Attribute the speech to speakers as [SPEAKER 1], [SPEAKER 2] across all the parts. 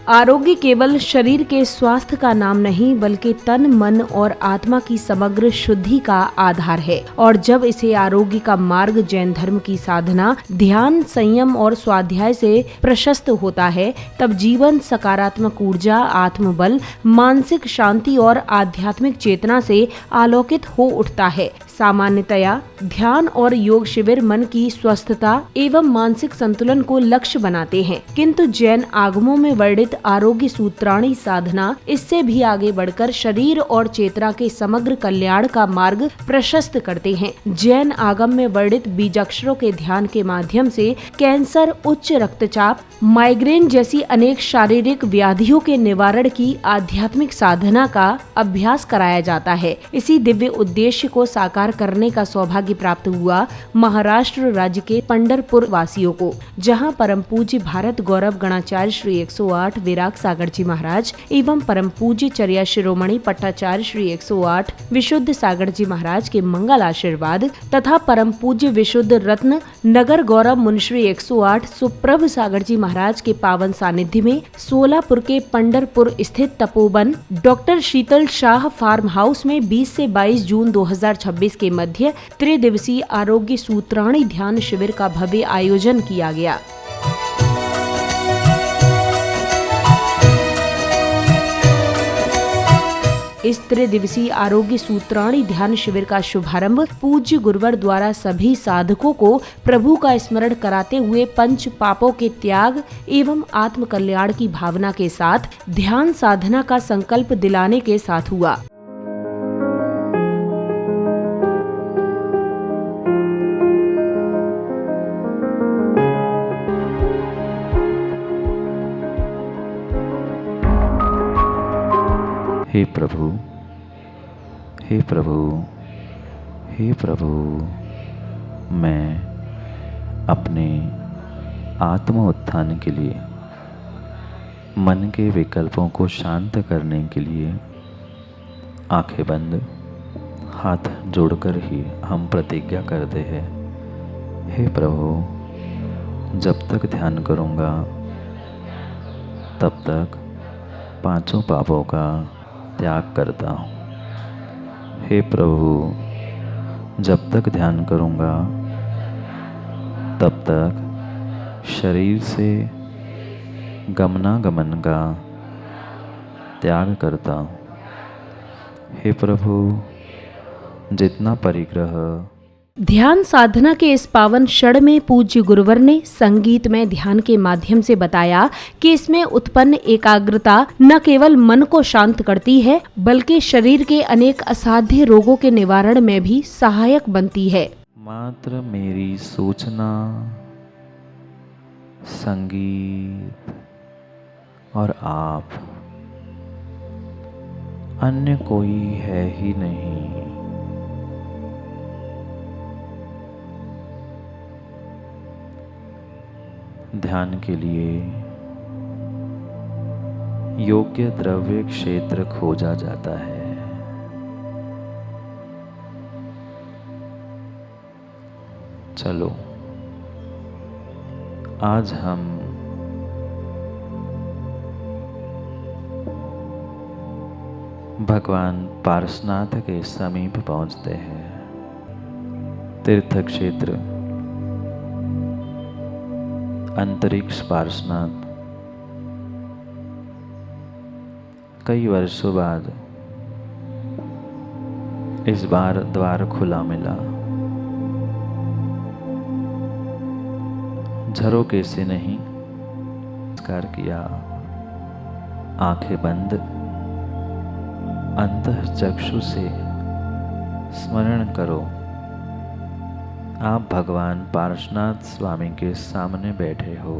[SPEAKER 1] आरोग्य केवल शरीर के स्वास्थ्य का नाम नहीं बल्कि तन, मन और आत्मा की समग्र शुद्धि का आधार है। और जब इसे आरोग्य का मार्ग जैन धर्म की साधना, ध्यान, संयम और स्वाध्याय से प्रशस्त होता है, तब जीवन सकारात्मक ऊर्जा, आत्मबल, मानसिक शांति और आध्यात्मिक चेतना से आलोकित हो उठता है। सामान्यतया ध्यान और योग शिविर मन की स्वस्थता एवं मानसिक संतुलन को लक्ष्य बनाते हैं, किंतु जैन आगमों में वर्णित आरोग्य सूत्राणी साधना इससे भी आगे बढ़कर शरीर और चेतना के समग्र कल्याण का मार्ग प्रशस्त करते हैं। जैन आगम में वर्णित बीजाक्षरों के ध्यान के माध्यम से कैंसर, उच्च रक्तचाप, माइग्रेन जैसी अनेक शारीरिक व्याधियों के निवारण की आध्यात्मिक साधना का अभ्यास कराया जाता है। इसी दिव्य उद्देश्य को साकार करने का सौभाग्य प्राप्त हुआ महाराष्ट्र राज्य के पंढरपुर वासियों को, जहां परम पूज्य भारत गौरव गणाचार्य श्री 108 विराग सागर जी महाराज एवं परम पूज्य चर्या शिरोमणि पट्टाचार्य श्री 108 विशुद्ध सागर जी महाराज के मंगल आशीर्वाद तथा परम पूज्य विशुद्ध रत्न नगर गौरव मुनिश्री 108 सुप्रभ सागर जी महाराज के पावन सानिध्य में सोलापुर के पंढरपुर स्थित तपोवन डॉक्टर शीतल शाह फार्म हाउस में 20 से 22 जून 2026 के मध्य त्रिदिवसीय आरोग्य सूत्राणी ध्यान शिविर का भव्य आयोजन किया गया। इस त्रिदिवसीय आरोग्य सूत्राणी ध्यान शिविर का शुभारंभ पूज्य गुरुवर द्वारा सभी साधकों को प्रभु का स्मरण कराते हुए पंच पापों के त्याग एवं आत्म कल्याण की भावना के साथ ध्यान साधना का संकल्प दिलाने के साथ हुआ।
[SPEAKER 2] हे प्रभु, हे प्रभु, हे प्रभु, मैं अपने आत्म उत्थान के लिए, मन के विकल्पों को शांत करने के लिए आंखें बंद, हाथ जोड़कर ही हम प्रतिज्ञा करते हैं। हे प्रभु, जब तक ध्यान करूँगा तब तक पांचों पापों का त्याग करता हूँ। हे प्रभु, जब तक ध्यान करूँगा तब तक शरीर से गमनागमन का त्याग करता हूँ। हे प्रभु, जितना परिग्रह
[SPEAKER 1] ध्यान साधना के इस पावन क्षण में पूज्य गुरुवर ने संगीत में ध्यान के माध्यम से बताया कि इसमें उत्पन्न एकाग्रता न केवल मन को शांत करती है बल्कि शरीर के अनेक असाध्य रोगों के निवारण में भी सहायक बनती है।
[SPEAKER 2] मात्र मेरी सूचना, संगीत और आप, अन्य कोई है ही नहीं। ध्यान के लिए योग्य द्रव्य क्षेत्र खोजा जाता है। चलो आज हम भगवान पार्श्वनाथ के समीप पहुंचते हैं। तीर्थ क्षेत्र अंतरिक्ष पार्श्वनाथ कई वर्षों बाद इस बार द्वार खुला मिला। झरोके से नहीं, नमस्कार किया, आंखें बंद, अंतःचक्षु से स्मरण करो आप भगवान पार्श्वनाथ स्वामी के सामने बैठे हो।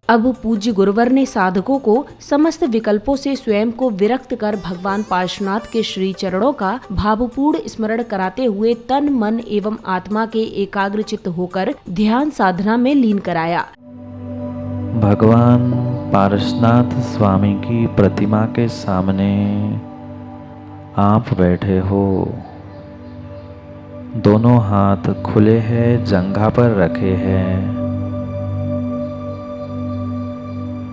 [SPEAKER 1] अब पूज्य गुरुवर ने साधकों को समस्त विकल्पों से स्वयं को विरक्त कर भगवान पार्श्वनाथ के श्री चरणों का भावपूर्ण स्मरण कराते हुए तन, मन एवं आत्मा के एकाग्रचित्त होकर ध्यान साधना में लीन कराया।
[SPEAKER 2] भगवान पार्श्वनाथ स्वामी की प्रतिमा के सामने आप बैठे हो। दोनों हाथ खुले हैं, जंघा पर रखे हैं।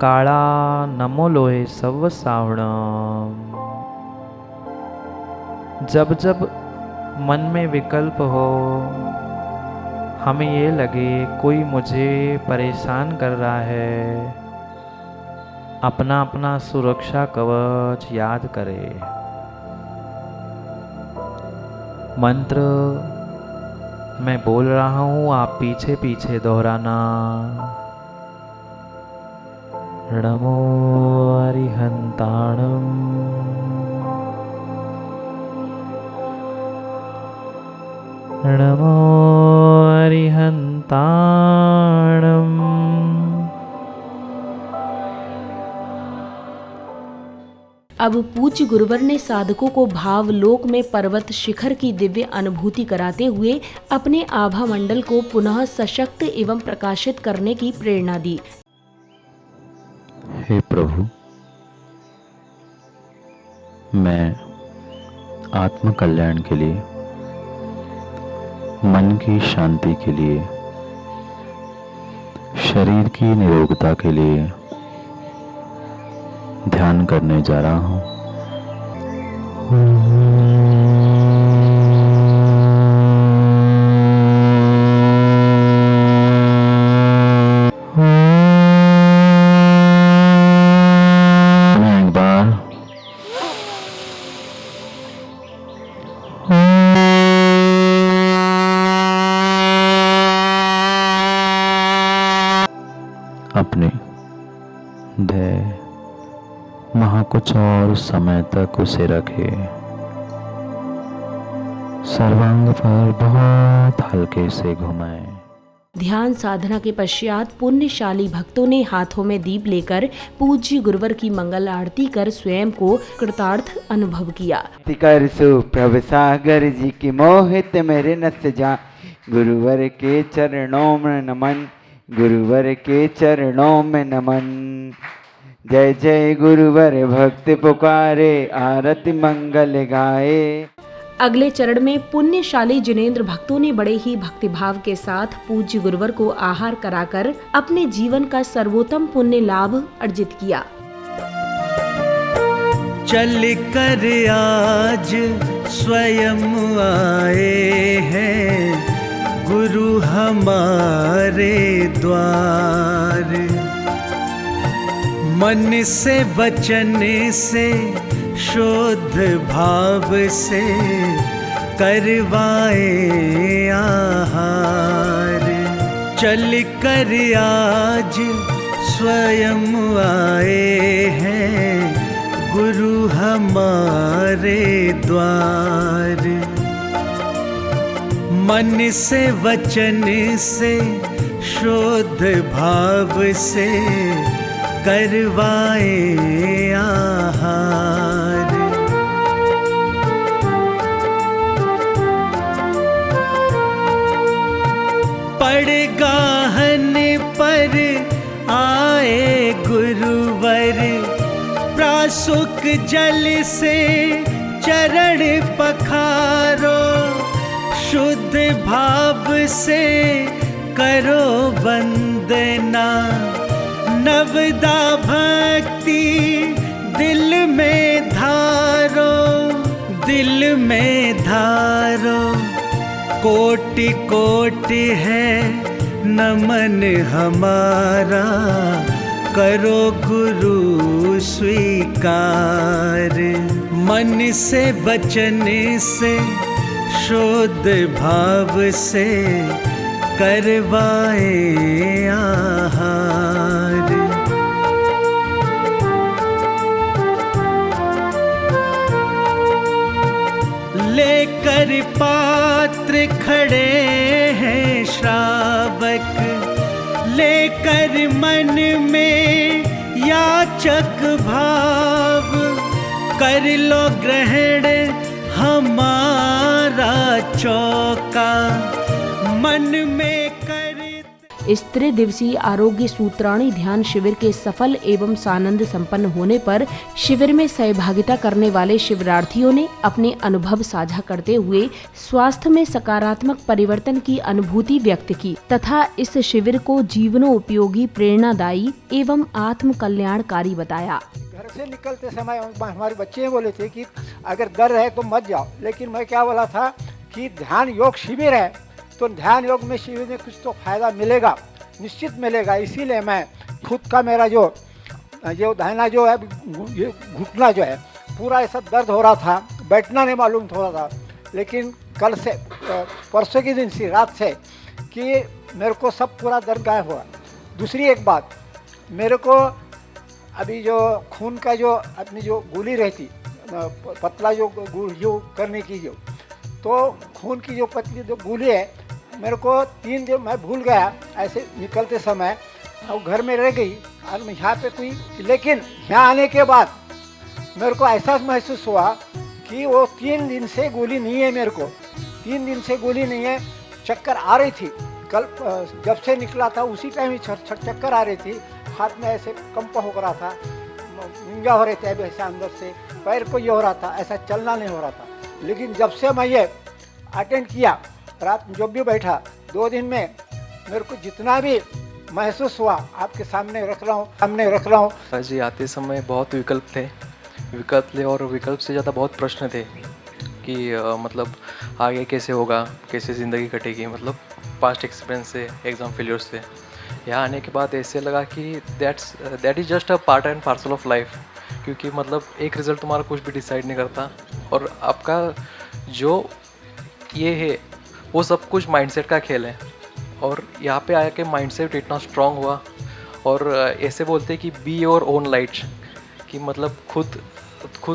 [SPEAKER 2] काळा नमो लोहे सव सावण। जब जब मन में विकल्प हो, हमें ये लगे कोई मुझे परेशान कर रहा है, अपना अपना सुरक्षा कवच याद करे। मंत्र मैं बोल रहा हूँ, आप पीछे पीछे दोहराना। नमो अरिहंताणं, नमो अरिहंताणं।
[SPEAKER 1] अब पूज्य गुरुवर ने साधकों को भावलोक में पर्वत शिखर की दिव्य अनुभूति कराते हुए अपने आभा मंडल को पुनः सशक्त एवं प्रकाशित करने की प्रेरणा दी।
[SPEAKER 3] हे प्रभु, मैं आत्म कल्याण के लिए, मन की शांति के लिए, शरीर की निरोगता के लिए ध्यान करने जा रहा हूँ। एक बार अपने ध्येय वहाँ कुछ और समय तक उसे रखे। सर्वांग पर बहुत हल्के से घुमाए।
[SPEAKER 1] ध्यान साधना के पश्चात पुण्यशाली भक्तों ने हाथों में दीप लेकर पूज्य गुरुवर की मंगल आरती कर स्वयं को कृतार्थ अनुभव किया।
[SPEAKER 4] कर सुप्रभ सागर जी की मोहित मेरे नस जा, गुरुवर के चरणों में नमन, गुरुवर के चरणों में नमन। जय जय गुरुवर भक्त पुकारे, आरती मंगल गाए।
[SPEAKER 1] अगले चरण में पुण्यशाली जिनेंद्र भक्तों ने बड़े ही भक्तिभाव के साथ पूज्य गुरुवर को आहार कराकर अपने जीवन का सर्वोत्तम पुण्य लाभ अर्जित किया।
[SPEAKER 5] चल कर आज स्वयं आए हैं गुरु हमारे द्वार, मन से वचन से शुद्ध भाव से करवाए आहार। चल कर आज स्वयं आए हैं गुरु हमारे द्वार, मन से वचन से शुद्ध भाव से करवाए आहार। पड़ गाहन पर आए गुरुवर, प्रासुक जल से चरण पखारो, शुद्ध भाव से करो वंदना। नवदा भक्ति दिल में धारो, दिल में धारो। कोटि कोटि है नमन हमारा, करो गुरु स्वीकार। मन से वचन से शुद्ध भाव से करवाए आहार। लेकर पात्र खड़े हैं श्रावक, लेकर मन में याचक भाव, कर लो ग्रहण हमारा चौका, मन में कर।
[SPEAKER 1] इस त्रिदिवसीय आरोग्य सूत्राणी ध्यान शिविर के सफल एवं सानंद संपन्न होने पर शिविर में सहभागिता करने वाले शिविरार्थियों ने अपने अनुभव साझा करते हुए स्वास्थ्य में सकारात्मक परिवर्तन की अनुभूति व्यक्त की तथा इस शिविर को जीवनोपयोगी, प्रेरणादायी एवं आत्म कल्याणकारी बताया।
[SPEAKER 6] घर से निकलते समय हमारे बच्चे बोले थे कि अगर डर है तो मत जाओ, लेकिन मैं क्या बोला था कि ध्यान योग शिविर है तो ध्यान योग में शिविर में कुछ तो फायदा मिलेगा, निश्चित मिलेगा। इसीलिए मैं खुद का मेरा जो दाहिना जो है ये घुटना जो है पूरा ऐसा दर्द हो रहा था, बैठना नहीं मालूम हो रहा था, लेकिन कल से परसों के दिन से रात से कि मेरे को सब पूरा दर्द गायब हुआ। दूसरी एक बात, मेरे को अभी जो खून का जो अपनी जो गोली रहती पतला जो करने की जो तो खून की जो पतली जो गोली है मेरे को 3 दिन मैं भूल गया ऐसे निकलते समय और घर में रह गई और मैं यहाँ पे कोई, लेकिन यहाँ आने के बाद मेरे को एहसास महसूस हुआ कि वो 3 दिन से गोली नहीं है, मेरे को 3 दिन से गोली नहीं है। चक्कर आ रही थी, कल जब से निकला था उसी टाइम ही चक्कर आ रही थी, हाथ में ऐसे कंप हो रहा था, निंजा हो रहे थे अभी ऐसे अंदर से, पैर को ये हो रहा था, ऐसा चलना नहीं हो रहा था। लेकिन जब से मैं ये अटेंड किया, रात जब भी बैठा 2 दिन में मेरे को जितना भी महसूस हुआ आपके सामने रख रहा हूँ।
[SPEAKER 7] जी आते समय बहुत विकल्प थे और विकल्प से ज़्यादा बहुत प्रश्न थे कि मतलब आगे कैसे होगा, कैसे ज़िंदगी कटेगी, मतलब पास्ट एक्सपीरियंस से, एग्ज़ाम फेलियर से। यहाँ आने के बाद ऐसे लगा कि that is just a part and parcel of life, क्योंकि मतलब एक रिज़ल्ट तुम्हारा कुछ भी डिसाइड नहीं करता और आपका जो ये है वो सब कुछ माइंडसेट का खेल है। और यहाँ पे आया कि माइंडसेट इतना स्ट्रांग हुआ और ऐसे बोलते हैं कि बी योर ओन लाइट, कि मतलब खुद को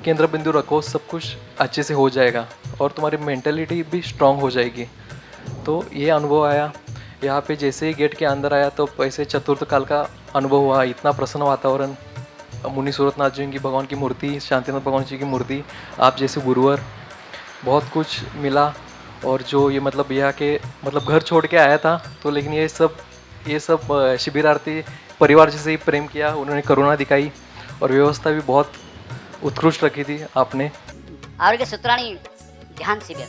[SPEAKER 7] केंद्र बिंदु रखो, सब कुछ अच्छे से हो जाएगा और तुम्हारी मेंटलिटी भी स्ट्रांग हो जाएगी। तो ये अनुभव आया यहाँ पे। जैसे ही गेट के अंदर आया तो ऐसे चतुर्थ काल का अनुभव हुआ, इतना प्रसन्न वातावरण, मुनि सूरतनाथ जी की भगवान की मूर्ति, शांतिनाथ भगवान जी की मूर्ति, आप जैसे गुरुवर, बहुत कुछ मिला। और जो ये मतलब यहाँ के मतलब घर छोड़ के आया था तो, लेकिन ये सब शिविरार्थी परिवार जैसे ही प्रेम किया, उन्होंने करुणा दिखाई और व्यवस्था भी बहुत उत्कृष्ट रखी थी आपने।
[SPEAKER 8] आरोग्य सूत्राणी ध्यान शिबिर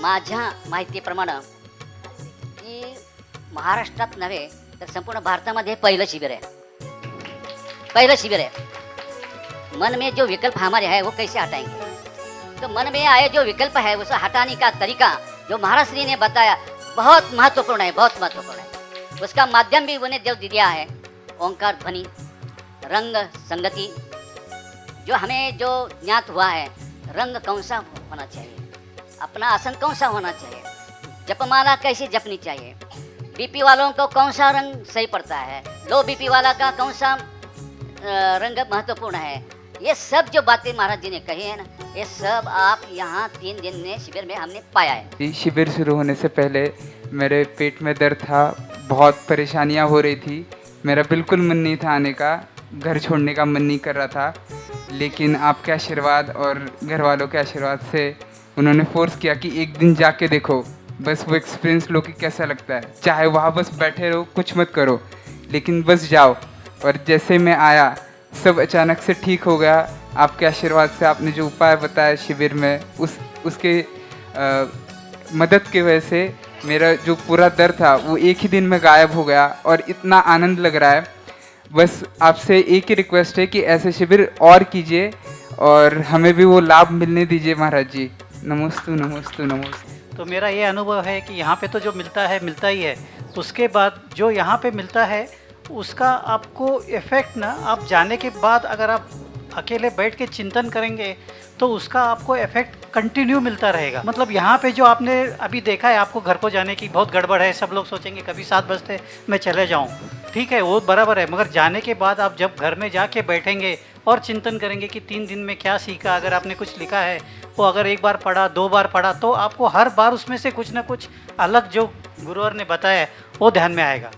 [SPEAKER 8] माझ्या माहितीप्रमाणे की महाराष्ट्रात नव्हे तर संपूर्ण भारतामध्ये पहिलं शिबिर है। मन में जो विकल्प हमारे है वो कैसे हटाएंगे, तो मन में आए जो विकल्प है उसे हटाने का तरीका जो महाराज श्री ने बताया बहुत महत्वपूर्ण है। उसका माध्यम भी उन्हें देव दिया है, ओंकार ध्वनि, रंग संगति। जो हमें जो ज्ञात हुआ है, रंग कौन सा होना चाहिए, अपना आसन कौन सा होना चाहिए, जपमाला कैसे जपनी चाहिए, बीपी वालों को कौन सा रंग सही पड़ता है, लो बीपी वाला का कौन सा रंग महत्वपूर्ण है, ये सब जो बातें महाराज जी ने कही है ना, ये सब आप यहाँ 3 दिन में शिविर में हमने पाया है।
[SPEAKER 9] शिविर शुरू होने से पहले मेरे पेट में दर्द था, बहुत परेशानियाँ हो रही थी, मेरा बिल्कुल मन नहीं था आने का, घर छोड़ने का मन नहीं कर रहा था। लेकिन आपके आशीर्वाद और घर वालों के आशीर्वाद से उन्होंने फोर्स किया कि एक दिन जाके देखो, बस वो एक्सपीरियंस लो कि कैसा लगता है, चाहे वहाँ बस बैठे रहो, कुछ मत करो, लेकिन बस जाओ। और जैसे मैं आया सब अचानक से ठीक हो गया। आपके आशीर्वाद से आपने जो उपाय बताया शिविर में, उसके मदद की वजह से मेरा जो पूरा दर्द था वो एक ही दिन में गायब हो गया और इतना आनंद लग रहा है। बस आपसे एक ही रिक्वेस्ट है कि ऐसे शिविर और कीजिए और हमें भी वो लाभ मिलने दीजिए महाराज जी। नमोस्तु नमोस्तु नमोस्तु।
[SPEAKER 10] तो मेरा ये अनुभव है कि यहाँ पे तो जो मिलता ही है, उसके बाद जो यहाँ पे मिलता है उसका आपको इफ़ेक्ट ना, आप जाने के बाद अगर आप अकेले बैठ के चिंतन करेंगे तो उसका आपको इफ़ेक्ट कंटिन्यू मिलता रहेगा। मतलब यहाँ पे जो आपने अभी देखा है, आपको घर को जाने की बहुत गड़बड़ है, सब लोग सोचेंगे कभी 7 बजते मैं चले जाऊँ, ठीक है वो बराबर है, मगर जाने के बाद आप जब घर में जाके बैठेंगे और चिंतन करेंगे कि 3 दिन में क्या सीखा, अगर आपने कुछ लिखा है वो अगर 1 बार पढ़ा, 2 बार पढ़ा, तो आपको हर बार उसमें से कुछ ना कुछ अलग जो गुरुवर ने बताया वो ध्यान में आएगा।